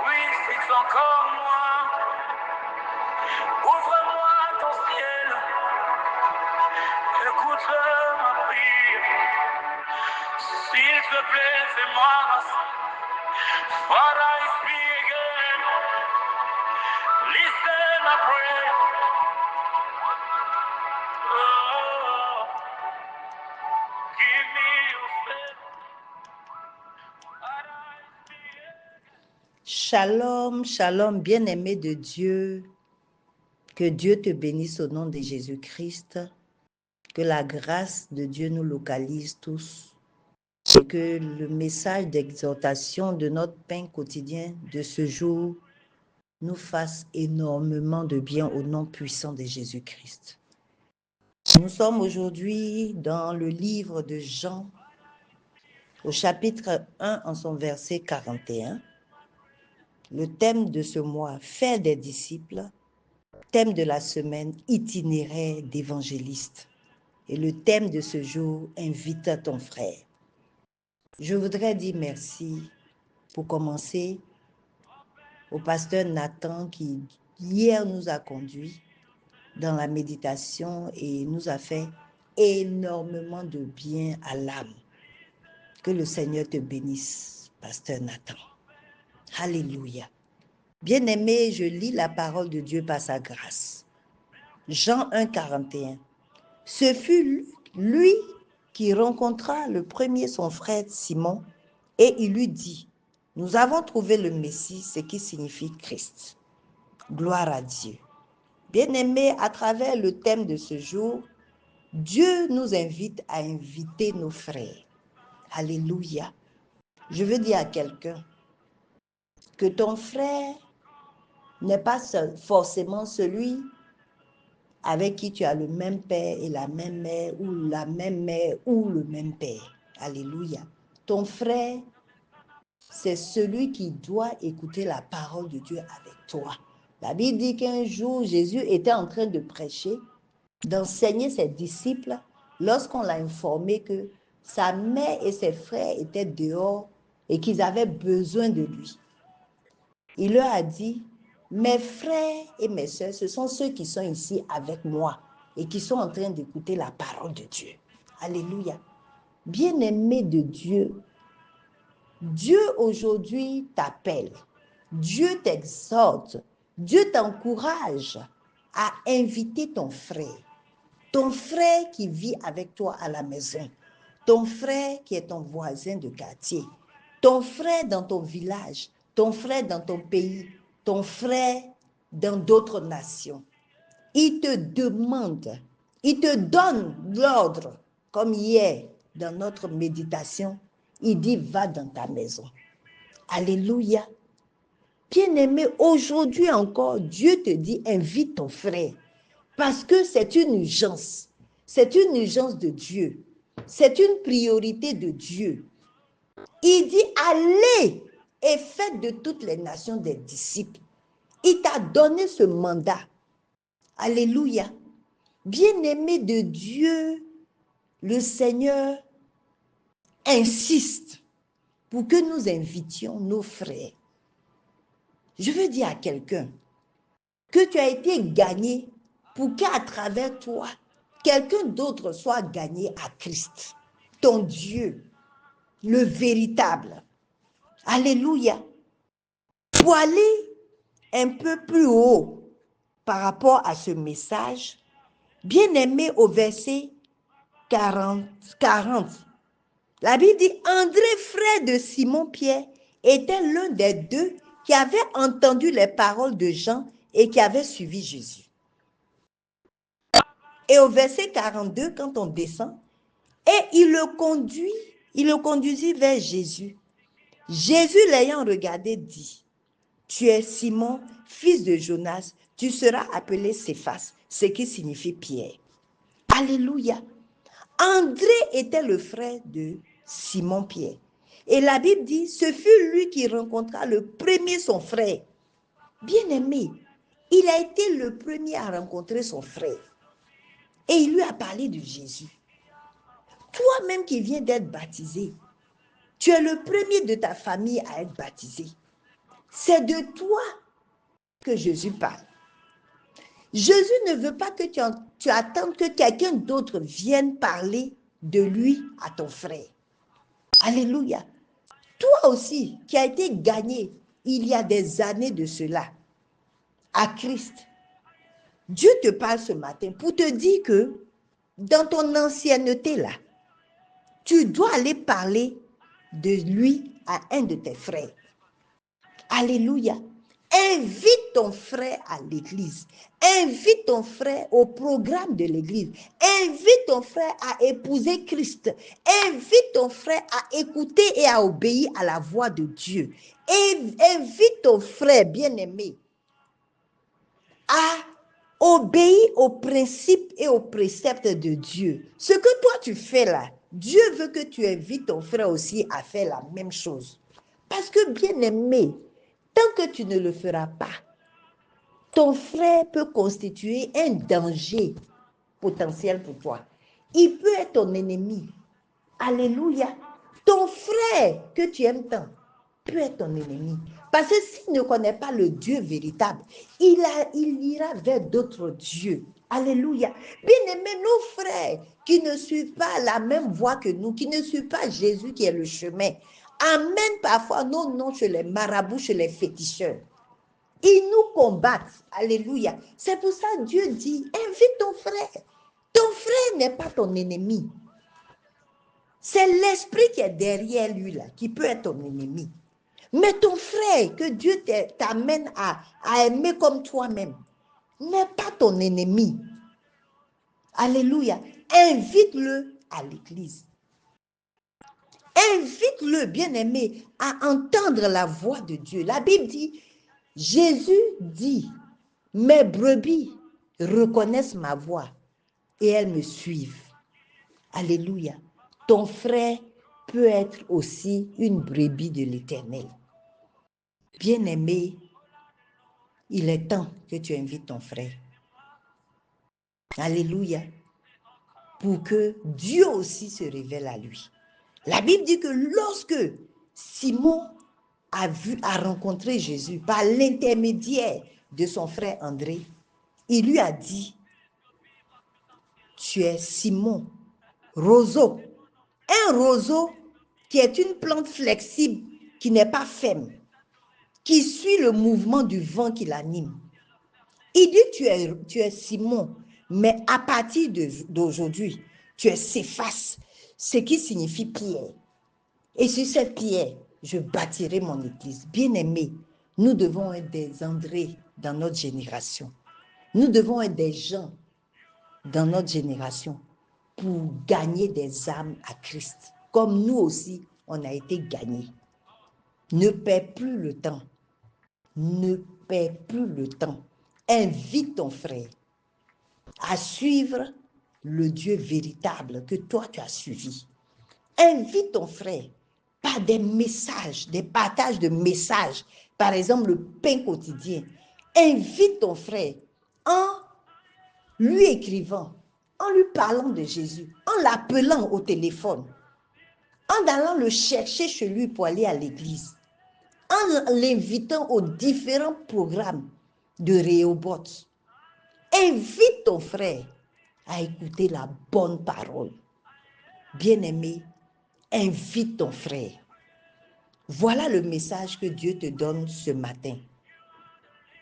Oui, c'est encore moi. Ouvre-moi ton ciel, écoute ma prière. S'il te plaît, fais-moi grâce. Father, I speak again. Listen, I pray. Oh, give me your faith. Father, I speak again. Shalom, shalom, bien-aimé de Dieu. Que Dieu te bénisse au nom de Jésus-Christ. Que la grâce de Dieu nous localise tous. Et que le message d'exhortation de notre pain quotidien de ce jour nous fasse énormément de bien au nom puissant de Jésus-Christ. Nous sommes aujourd'hui dans le livre de Jean, au chapitre 1 en son verset 41. Le thème de ce mois, faire des disciples. Thème de la semaine, itinéraire d'évangéliste. Et le thème de ce jour, invite ton frère. Je voudrais dire merci pour commencer au pasteur Nathan qui hier nous a conduits dans la méditation et nous a fait énormément de bien à l'âme. Que le Seigneur te bénisse, pasteur Nathan. Alléluia. Bien-aimé, je lis la parole de Dieu par sa grâce. Jean 1, 41. Ce fut lui qui rencontra le premier son frère Simon et il lui dit, « Nous avons trouvé le Messie, ce qui signifie Christ. » Gloire à Dieu. Bien-aimés, à travers le thème de ce jour, Dieu nous invite à inviter nos frères. Alléluia. Je veux dire à quelqu'un que ton frère n'est pas forcément celui avec qui tu as le même père et la même mère ou le même père. Alléluia. Ton frère, c'est celui qui doit écouter la parole de Dieu avec toi. La Bible dit qu'un jour, Jésus était en train de prêcher, d'enseigner ses disciples, lorsqu'on l'a informé que sa mère et ses frères étaient dehors et qu'ils avaient besoin de lui. Il leur a dit, mes frères et mes sœurs, ce sont ceux qui sont ici avec moi et qui sont en train d'écouter la parole de Dieu. Alléluia. Bien-aimé de Dieu, Dieu aujourd'hui t'appelle, Dieu t'exhorte, Dieu t'encourage à inviter ton frère qui vit avec toi à la maison, ton frère qui est ton voisin de quartier, ton frère dans ton village, ton frère dans ton pays, ton frère dans d'autres nations. Il te demande, il te donne l'ordre, comme hier dans notre méditation, il dit va dans ta maison. Alléluia. Bien-aimé, aujourd'hui encore, Dieu te dit invite ton frère parce que c'est une urgence. C'est une urgence de Dieu. C'est une priorité de Dieu. Il dit allez et faites de toutes les nations des disciples. Il t'a donné ce mandat. Alléluia. Bien-aimé de Dieu, le Seigneur insiste pour que nous invitions nos frères. Je veux dire à quelqu'un que tu as été gagné pour qu'à travers toi, quelqu'un d'autre soit gagné à Christ, ton Dieu, le véritable. Alléluia. Pour aller un peu plus haut par rapport à ce message, bien aimé au verset 40, la Bible dit, André, frère de Simon-Pierre, était l'un des deux qui avait entendu les paroles de Jean et qui avait suivi Jésus. Et au verset 42, quand on descend, et il le conduisit vers Jésus. Jésus l'ayant regardé dit, tu es Simon, fils de Jonas, tu seras appelé Céphas, ce qui signifie Pierre. Alléluia. André était le frère de Simon-Pierre. Et la Bible dit, ce fut lui qui rencontra le premier son frère. Bien-aimé, Il a été le premier à rencontrer son frère. Et il lui a parlé de Jésus. Toi-même qui viens d'être baptisé, tu es le premier de ta famille à être baptisé. C'est de toi que Jésus parle. Jésus ne veut pas que tu attendes que quelqu'un d'autre vienne parler de lui à ton frère. Alléluia. Toi aussi, qui as été gagné il y a des années de cela, à Christ, Dieu te parle ce matin pour te dire que dans ton ancienneté là, tu dois aller parler de lui à un de tes frères. Alléluia. Invite ton frère à l'église. Invite ton frère au programme de l'église. Invite ton frère à épouser Christ. Invite ton frère à écouter et à obéir à la voix de Dieu. Invite ton frère bien-aimé à obéir aux principes et aux préceptes de Dieu. Ce que toi tu fais là, Dieu veut que tu invites ton frère aussi à faire la même chose. Parce que bien-aimé, tant que tu ne le feras pas, ton frère peut constituer un danger potentiel pour toi. Il peut être ton ennemi. Alléluia. Ton frère que tu aimes tant peut être ton ennemi. Parce que s'il ne connaît pas le Dieu véritable, il ira vers d'autres dieux. Alléluia. Bien-aimés, nos frères qui ne suivent pas la même voie que nous, qui ne suivent pas Jésus qui est le chemin, amènent parfois nos noms chez les marabouts, chez les féticheurs. Ils nous combattent. Alléluia. C'est pour ça que Dieu dit, invite ton frère. Ton frère n'est pas ton ennemi. C'est l'esprit qui est derrière lui là, qui peut être ton ennemi. Mais ton frère, que Dieu t'amène à aimer comme toi-même, n'est pas ton ennemi. Alléluia. Invite-le à l'église. Invite-le, bien-aimé, à entendre la voix de Dieu. La Bible dit, Jésus dit, mes brebis reconnaissent ma voix et elles me suivent. Alléluia. Ton frère peut être aussi une brebis de l'Éternel. Bien-aimé, il est temps que tu invites ton frère. Alléluia. Pour que Dieu aussi se révèle à lui. La Bible dit que lorsque Simon a rencontré Jésus par l'intermédiaire de son frère André, il lui a dit, tu es Simon, roseau. Un roseau qui est une plante flexible, qui n'est pas ferme, qui suit le mouvement du vent qui l'anime. Il dit, tu es Simon, mais à partir d'aujourd'hui, tu es Céphas, ce qui signifie pierre. Et sur cette pierre, je bâtirai mon église. Bien-aimés, nous devons être des André dans notre génération. Nous devons être des gens dans notre génération pour gagner des âmes à Christ. Comme nous aussi, on a été gagnés. Ne perds plus le temps. Ne perds plus le temps. Invite ton frère à suivre le Dieu véritable que toi tu as suivi. Invite ton frère par des messages, des partages de messages, par exemple le pain quotidien. Invite ton frère en lui écrivant, en lui parlant de Jésus, en l'appelant au téléphone, en allant le chercher chez lui pour aller à l'église, en l'invitant aux différents programmes de Rehoboth. Invite ton frère à écouter la bonne parole. Bien-aimé, invite ton frère. Voilà le message que Dieu te donne ce matin.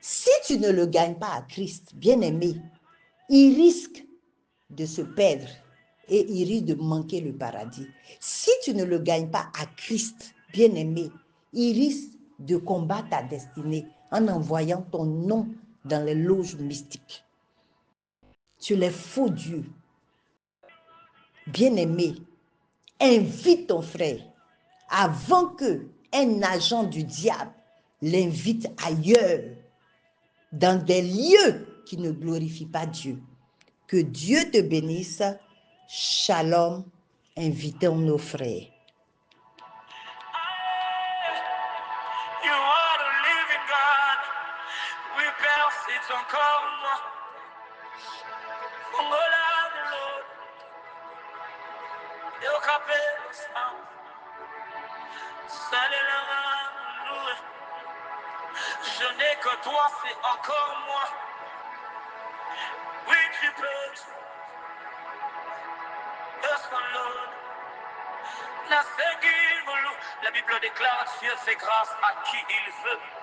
Si tu ne le gagnes pas à Christ, bien-aimé, il risque de se perdre et il risque de manquer le paradis. Si tu ne le gagnes pas à Christ, bien-aimé, il risque de combattre ta destinée en envoyant ton nom dans les loges mystiques. Sur les faux dieux. Bien-aimé, invite ton frère avant que un agent du diable l'invite ailleurs, dans des lieux qui ne glorifient pas Dieu. Que Dieu te bénisse. Shalom. Invitons nos frères. You are the living God. We bow, sit on encore moi. Mongola de l'eau, et au capé, je n'ai que toi, c'est encore moi. Oui, tu peux, la Bible déclare Dieu fait grâce à qui il veut.